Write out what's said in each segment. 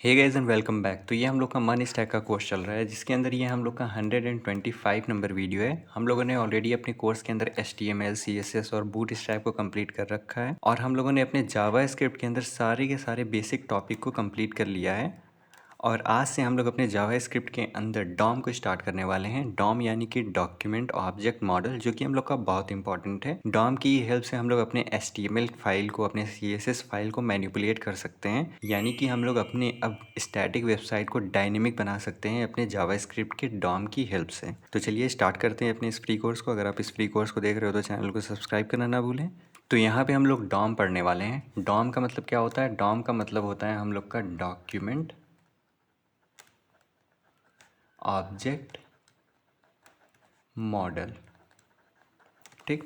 Hey guys and welcome back. तो ये हम लोग का मन स्टैक का कोर्स चल रहा है जिसके अंदर ये हम लोग का 125 नंबर वीडियो है। हम लोगों ने ऑलरेडी अपने कोर्स के अंदर HTML, CSS और बूट स्ट्रैप को कंप्लीट कर रखा है और हम लोगों ने अपने जावा स्क्रिप्ट के अंदर सारे के सारे बेसिक टॉपिक को कंप्लीट कर लिया है। और आज से हम लोग अपने जावा स्क्रिप्ट के अंदर डॉम को स्टार्ट करने वाले हैं। डॉम यानी कि डॉक्यूमेंट ऑब्जेक्ट मॉडल, जो कि हम लोग का बहुत इंपॉर्टेंट है। डॉम की हेल्प से हम लोग अपने HTML फाइल को, अपने CSS फाइल को मैनिपुलेट कर सकते हैं, यानी कि हम लोग अपने अब स्टैटिक वेबसाइट को डायनेमिक बना सकते हैं अपने जावा स्क्रिप्ट के डॉम की हेल्प से। तो चलिए स्टार्ट करते हैं अपने इस फ्री कोर्स को। अगर आप इस फ्री कोर्स को देख रहे हो तो चैनल को सब्सक्राइब करना ना भूलें। तो यहाँ पे हम लोग डॉम पढ़ने वाले हैं। डॉम का मतलब क्या होता है? डॉम का मतलब होता है हम लोग का डॉक्यूमेंट ऑब्जेक्ट मॉडल। ठीक।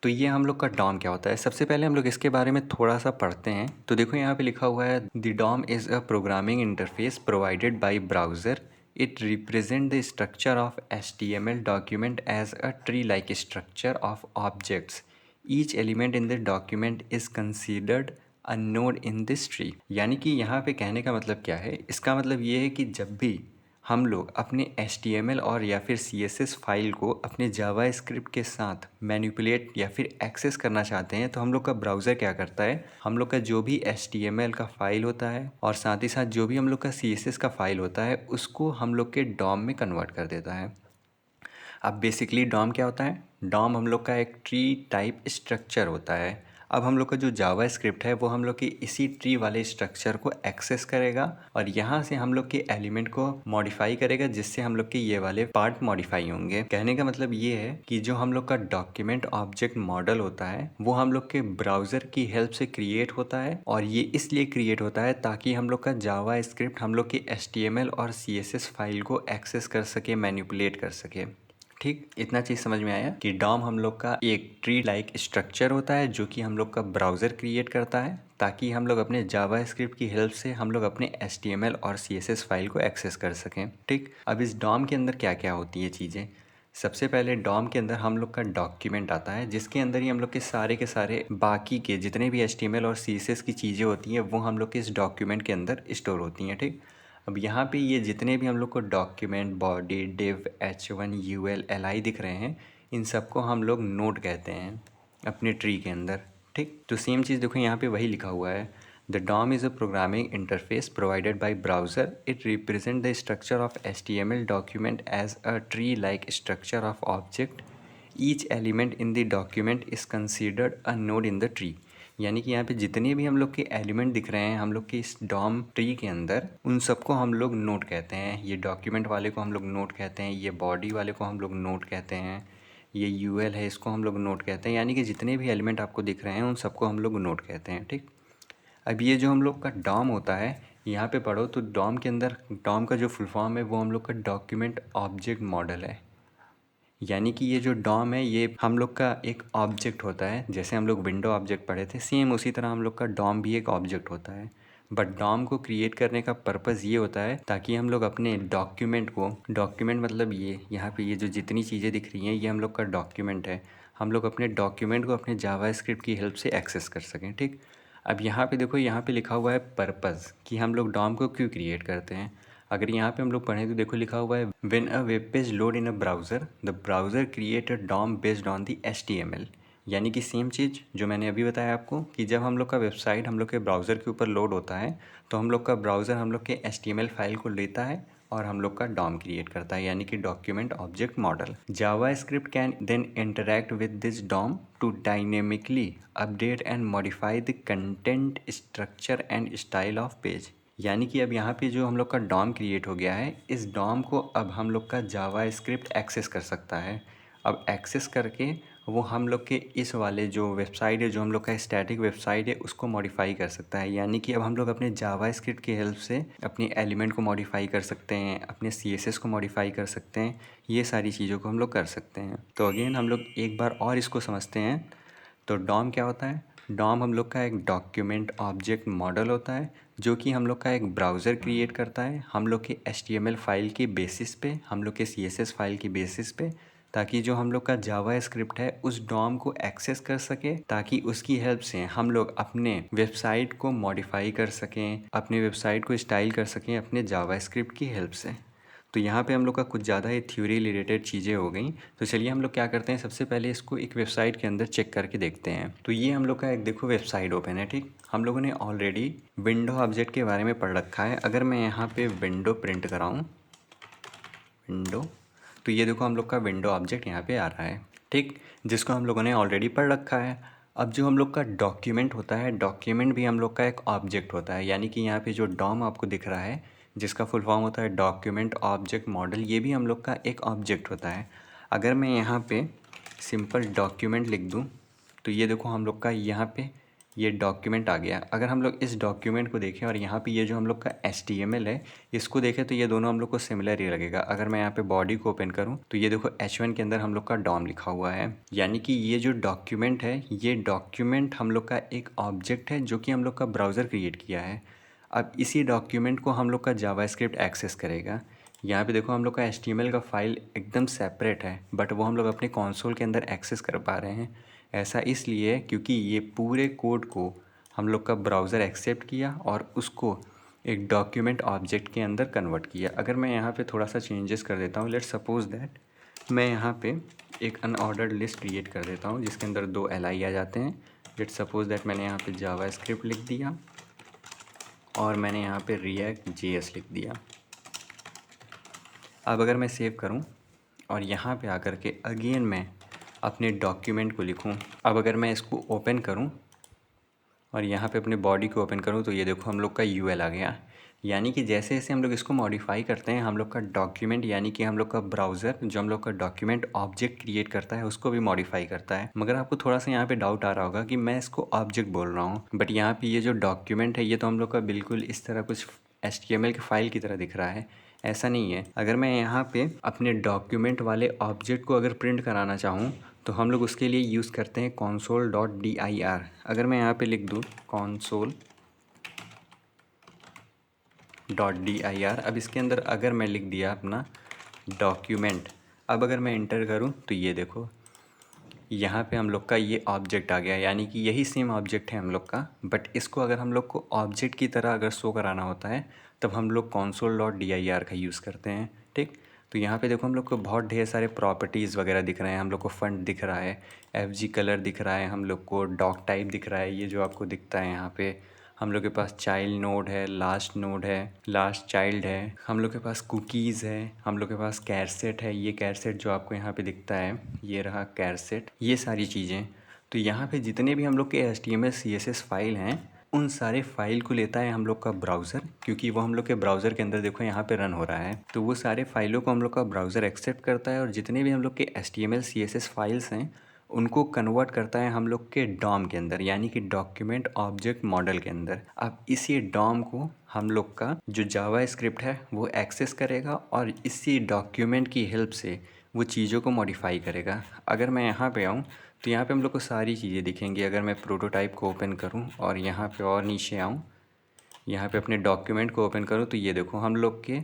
तो ये हम लोग का डॉम क्या होता है, सबसे पहले हम लोग इसके बारे में थोड़ा सा पढ़ते हैं। तो देखो यहाँ पे लिखा हुआ है, the DOM is a programming interface provided by browser. It represent the structure of HTML document as a tree like structure of objects. Each element in the document is considered a node in this tree. यानी कि यहाँ पे कहने का मतलब क्या है? इसका मतलब ये है कि जब भी हम लोग अपने HTML और या फिर CSS फाइल को अपने जावा स्क्रिप्ट के साथ मैनिपुलेट या फिर एक्सेस करना चाहते हैं, तो हम लोग का ब्राउज़र क्या करता है, हम लोग का जो भी HTML का फाइल होता है और साथ ही साथ जो भी हम लोग का CSS का फाइल होता है, उसको हम लोग के डॉम में कन्वर्ट कर देता है। अब बेसिकली डॉम क्या होता है? डॉम हम लोग का एक ट्री टाइप स्ट्रक्चर होता है। अब हम लोग का जो जावा स्क्रिप्ट है वो हम लोग की इसी ट्री वाले स्ट्रक्चर को एक्सेस करेगा और यहाँ से हम लोग के एलिमेंट को मॉडिफाई करेगा, जिससे हम लोग के ये वाले पार्ट मॉडिफाई होंगे। कहने का मतलब ये है कि जो हम लोग का डॉक्यूमेंट ऑब्जेक्ट मॉडल होता है वो हम लोग के ब्राउज़र की हेल्प से क्रिएट होता है, और ये इसलिए क्रिएट होता है ताकि हम लोग का जावा स्क्रिप्ट हम लोग की HTML और CSS फाइल को एक्सेस कर सके, मैनिपुलेट कर सके। ठीक, इतना चीज़ समझ में आया कि डॉम हम लोग का एक ट्री लाइक स्ट्रक्चर होता है जो कि हम लोग का ब्राउज़र क्रिएट करता है ताकि हम लोग अपने जावा स्क्रिप्ट की हेल्प से हम लोग अपने HTML और CSS फाइल को एक्सेस कर सकें। ठीक, अब इस डॉम के अंदर क्या क्या होती है चीज़ें? सबसे पहले डॉम के अंदर हम लोग का डॉक्यूमेंट आता है, जिसके अंदर ही हम लोग के सारे बाकी के जितने भी HTML और CSS की चीज़ें होती हैं वो हम लोग के इस डॉक्यूमेंट के अंदर स्टोर होती हैं। ठीक, अब यहाँ पे ये जितने भी हम लोग को document, body, div, H1, UL, LI दिख रहे हैं, इन सबको हम लोग नोड कहते हैं अपने ट्री के अंदर। ठीक, तो सेम चीज़ देखो यहाँ पे वही लिखा हुआ है, the DOM is a programming interface provided by browser. It represent the structure of HTML document as a tree like structure of object. Each element in the document is considered a node in the tree. यानी कि यहाँ पे जितने भी हम लोग के element दिख रहे हैं हम लोग के इस डॉम ट्री के अंदर, उन सबको हम लोग नोड कहते हैं। ये डॉक्यूमेंट वाले को हम लोग नोड कहते हैं, ये बॉडी वाले को हम लोग नोड कहते हैं, ये UL है इसको हम लोग नोड कहते हैं। यानी कि जितने भी एलिमेंट आपको दिख रहे हैं उन सबको हम लोग नोड कहते हैं। ठीक, अब ये जो हम लोग का डॉम होता है, यहाँ पे पढ़ो तो डॉम के अंदर, डॉम का जो फुल फॉर्म है वो हम लोग का डॉक्यूमेंट ऑब्जेक्ट मॉडल है। यानी कि ये जो डॉम है ये हम लोग का एक ऑब्जेक्ट होता है। जैसे हम लोग विंडो ऑब्जेक्ट पढ़े थे, सेम उसी तरह हम लोग का डॉम भी एक ऑब्जेक्ट होता है। बट डॉम को क्रिएट करने का पर्पज़ ये होता है ताकि हम लोग अपने डॉक्यूमेंट को, डॉक्यूमेंट मतलब ये यहाँ पे ये जो जितनी चीज़ें दिख रही हैं ये हम लोग का डॉक्यूमेंट है, हम लोग अपने डॉक्यूमेंट को अपने जावा स्क्रिप्ट की हेल्प से एक्सेस कर सकें। ठीक, अब यहाँ पे देखो, यहाँ पे लिखा हुआ है पर्पज़, कि हम लोग डॉम को क्यों क्रिएट करते हैं। अगर यहाँ पे हम लोग पढ़ें तो देखो लिखा हुआ है, when a web page load in a browser the browser create a DOM based on the HTML। यानी कि सेम चीज़ जो मैंने अभी बताया आपको, कि जब हम लोग का वेबसाइट हम लोग के ब्राउज़र के ऊपर लोड होता है तो हम लोग का ब्राउज़र हम लोग के HTML फाइल को लेता है और हम लोग का डॉम क्रिएट करता है, यानी कि document object model. JavaScript can then interact with this DOM to dynamically update and modify the content, structure and style of page. यानी कि अब यहाँ पे जो हम लोग का डॉम क्रिएट हो गया है, इस डॉम को अब हम लोग का जावा स्क्रिप्ट एक्सेस कर सकता है। अब एक्सेस करके वो हम लोग के इस वाले जो वेबसाइट है, जो हम लोग का स्टैटिक वेबसाइट है, उसको मॉडिफाई कर सकता है। यानी कि अब हम लोग अपने जावा स्क्रिप्ट की हेल्प से अपने एलिमेंट को मॉडिफाई कर सकते हैं, अपने CSS को मॉडिफाई कर सकते हैं, ये सारी चीज़ों को हम लोग कर सकते हैं। तो अगेन हम लोग एक बार और इसको समझते हैं। तो डॉम क्या होता है? डॉम हम लोग का एक डॉक्यूमेंट ऑब्जेक्ट मॉडल होता है जो कि हम लोग का एक ब्राउज़र क्रिएट करता है हम लोग के HTML फाइल की बेसिस पे, हम लोग के CSS फाइल की बेसिस पे, ताकि जो हम लोग का जावा स्क्रिप्ट है उस डॉम को एक्सेस कर सके, ताकि उसकी हेल्प से हम लोग अपने वेबसाइट को मॉडिफाई कर सकें, अपने वेबसाइट को स्टाइल कर सकें अपने जावा स्क्रिप्ट की हेल्प से। तो यहाँ पे हम लोग का कुछ ज़्यादा ही थ्योरी रिलेटेड चीज़ें हो गई। तो चलिए हम लोग क्या करते हैं, सबसे पहले इसको एक वेबसाइट के अंदर चेक करके देखते हैं। तो ये हम लोग का एक देखो वेबसाइट ओपन है, ठीक। हम लोगों ने ऑलरेडी विंडो ऑब्जेक्ट के बारे में पढ़ रखा है। अगर मैं यहाँ पे विंडो प्रिंट कराऊँ, विंडो, तो ये देखो हम लोग का विंडो ऑब्जेक्ट यहाँ पे आ रहा है, ठीक, जिसको हम लोगों ने ऑलरेडी पढ़ रखा है। अब जो हम लोग का डॉक्यूमेंट होता है, डॉक्यूमेंट भी हम लोग का एक ऑब्जेक्ट होता है, यानी कि यहाँ पे जो डॉम आपको दिख रहा है जिसका फुल फॉर्म होता है डॉक्यूमेंट ऑब्जेक्ट मॉडल, ये भी हम लोग का एक ऑब्जेक्ट होता है। अगर मैं यहाँ पे सिंपल डॉक्यूमेंट लिख दूँ तो ये देखो हम लोग का यहाँ पे ये डॉक्यूमेंट आ गया। अगर हम लोग इस डॉक्यूमेंट को देखें और यहाँ पे ये जो हम लोग का HTML है इसको देखें तो ये दोनों हम लोग को सिमिलर ही लगेगा। अगर मैं यहाँ पे बॉडी को ओपन करूँ तो ये देखो H1 के अंदर हम लोग का डॉम लिखा हुआ है, यानी कि ये जो डॉक्यूमेंट है ये डॉक्यूमेंट हम लोग का एक ऑब्जेक्ट है जो कि हम लोग का ब्राउज़र क्रिएट किया है। अब इसी डॉक्यूमेंट को हम लोग का जावास्क्रिप्ट एक्सेस करेगा। यहाँ पे देखो हम लोग का HTML का फाइल एकदम सेपरेट है, बट वो हम लोग अपने कंसोल के अंदर एक्सेस कर पा रहे हैं। ऐसा इसलिए क्योंकि ये पूरे कोड को हम लोग का ब्राउज़र एक्सेप्ट किया और उसको एक डॉक्यूमेंट ऑब्जेक्ट के अंदर कन्वर्ट किया। अगर मैं यहाँ पे थोड़ा सा चेंजेस कर देता हूँ, लेट्स सपोज दैट मैं यहाँ पे एक अनऑर्डर्ड लिस्ट क्रिएट कर देता हूँ जिसके अंदर 2 li आ जाते हैं। लेट्स सपोज दैट मैंने यहाँ पे जावास्क्रिप्ट लिख दिया और मैंने यहाँ पे React.js लिख दिया। अब अगर मैं सेव करूँ और यहाँ पे आकर के अगेन मैं अपने डॉक्यूमेंट को लिखूँ, अब अगर मैं इसको ओपन करूँ और यहाँ पे अपने बॉडी को ओपन करूँ तो ये देखो हम लोग का UL आ गया। यानी कि जैसे जैसे हम लोग इसको मॉडिफाई करते हैं हम लोग का डॉक्यूमेंट, यानी कि हम लोग का ब्राउज़र जो हम लोग का डॉक्यूमेंट ऑब्जेक्ट क्रिएट करता है उसको भी मॉडिफाई करता है। मगर आपको थोड़ा सा यहाँ पे डाउट आ रहा होगा कि मैं इसको ऑब्जेक्ट बोल रहा हूँ, बट यहाँ पे ये जो डॉक्यूमेंट है ये तो हम लोग का बिल्कुल इस तरह कुछ HTML की फ़ाइल की तरह दिख रहा है। ऐसा नहीं है। अगर मैं यहाँ पे अपने डॉक्यूमेंट वाले ऑब्जेक्ट को अगर प्रिंट कराना चाहूँ तो हम लोग उसके लिए यूज़ करते हैं console.dir। अगर मैं यहाँ पे लिख दूँ console.dir, अब इसके अंदर अगर मैं लिख दिया अपना डॉक्यूमेंट, अब अगर मैं इंटर करूँ तो ये देखो यहाँ पे हम लोग का ये ऑब्जेक्ट आ गया, यानी कि यही सेम ऑब्जेक्ट है हम लोग का, बट इसको अगर हम लोग को ऑब्जेक्ट की तरह अगर शो कराना होता है तब हम लोग console.dir का यूज़ करते हैं, ठीक। तो यहाँ पे देखो हम लोग को बहुत ढेर सारे प्रॉपर्टीज़ वगैरह दिख रहे हैं। हम लोग को फंट दिख रहा है, FG कलर दिख रहा है, हम लोग को डॉक टाइप दिख रहा है, ये जो आपको दिखता है यहाँ पे। हम लोग के पास चाइल्ड नोड है, लास्ट नोड है, लास्ट चाइल्ड है, हम लोग के पास कुकीज़ है, हम लोग के पास कैरसेट है, ये कैरसेट जो आपको यहाँ पे दिखता है ये रहा कैरसेट, ये सारी चीज़ें। तो यहाँ पे जितने भी हम लोग के HTML CSS फाइल हैं उन सारे फाइल को लेता है हम लोग का ब्राउज़र, क्योंकि वो हम लोग के ब्राउज़र के अंदर देखो यहाँ पे रन हो रहा है। तो वो सारे फाइलों को हम लोग का ब्राउज़र एक्सेप्ट करता है और जितने भी हम लोग के HTML CSS फाइल्स हैं उनको कन्वर्ट करता है हम लोग के डॉम के अंदर, यानी कि डॉक्यूमेंट ऑब्जेक्ट मॉडल के अंदर। अब इसी डॉम को हम लोग का जो जावा स्क्रिप्ट है वो एक्सेस करेगा और इसी डॉक्यूमेंट की हेल्प से वो चीज़ों को मॉडिफाई करेगा। अगर मैं यहाँ पे आऊँ तो यहाँ पे हम लोग को सारी चीज़ें दिखेंगी। अगर मैं प्रोटोटाइप को ओपन करूँ और यहाँ पे और नीचे आऊँ, यहाँ पे अपने डॉक्यूमेंट को ओपन करूँ तो ये देखो हम लोग के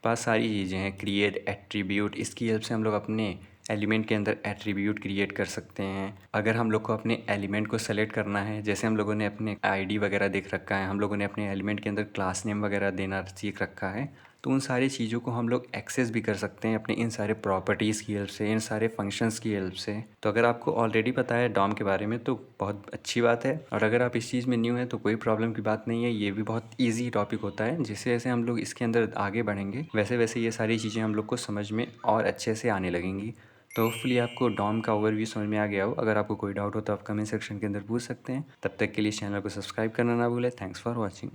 पास सारी चीज़ें हैं। क्रिएट एट्रीब्यूट, इसकी हेल्प से हम लोग अपने एलिमेंट के अंदर एट्रीब्यूट क्रिएट कर सकते हैं। अगर हम लोग को अपने एलिमेंट को सेलेक्ट करना है, जैसे हम लोगों ने अपने आईडी वगैरह देख रखा है, हम लोगों ने अपने एलिमेंट के अंदर क्लास नेम वगैरह देना सीख रखा है, तो उन सारी चीज़ों को हम लोग एक्सेस भी कर सकते हैं अपने इन सारे प्रॉपर्टीज़ की हेल्प से, इन सारे फंक्शंस की हेल्प से। तो अगर आपको ऑलरेडी पता है डॉम के बारे में तो बहुत अच्छी बात है, और अगर आप इस चीज़ में न्यू हैं तो कोई प्रॉब्लम की बात नहीं है। ये भी बहुत ईजी टॉपिक होता है। जैसे जैसे हम लोग इसके अंदर आगे बढ़ेंगे वैसे वैसे ये सारी चीज़ें हम लोग को समझ में और अच्छे से आने लगेंगी। तो होपफुली आपको डॉम का ओवरव्यू समझ में आ गया हो। अगर आपको कोई डाउट हो तो आप कमेंट सेक्शन के अंदर पूछ सकते हैं। तब तक के लिए चैनल को सब्सक्राइब करना ना भूलें। Thanks for watching.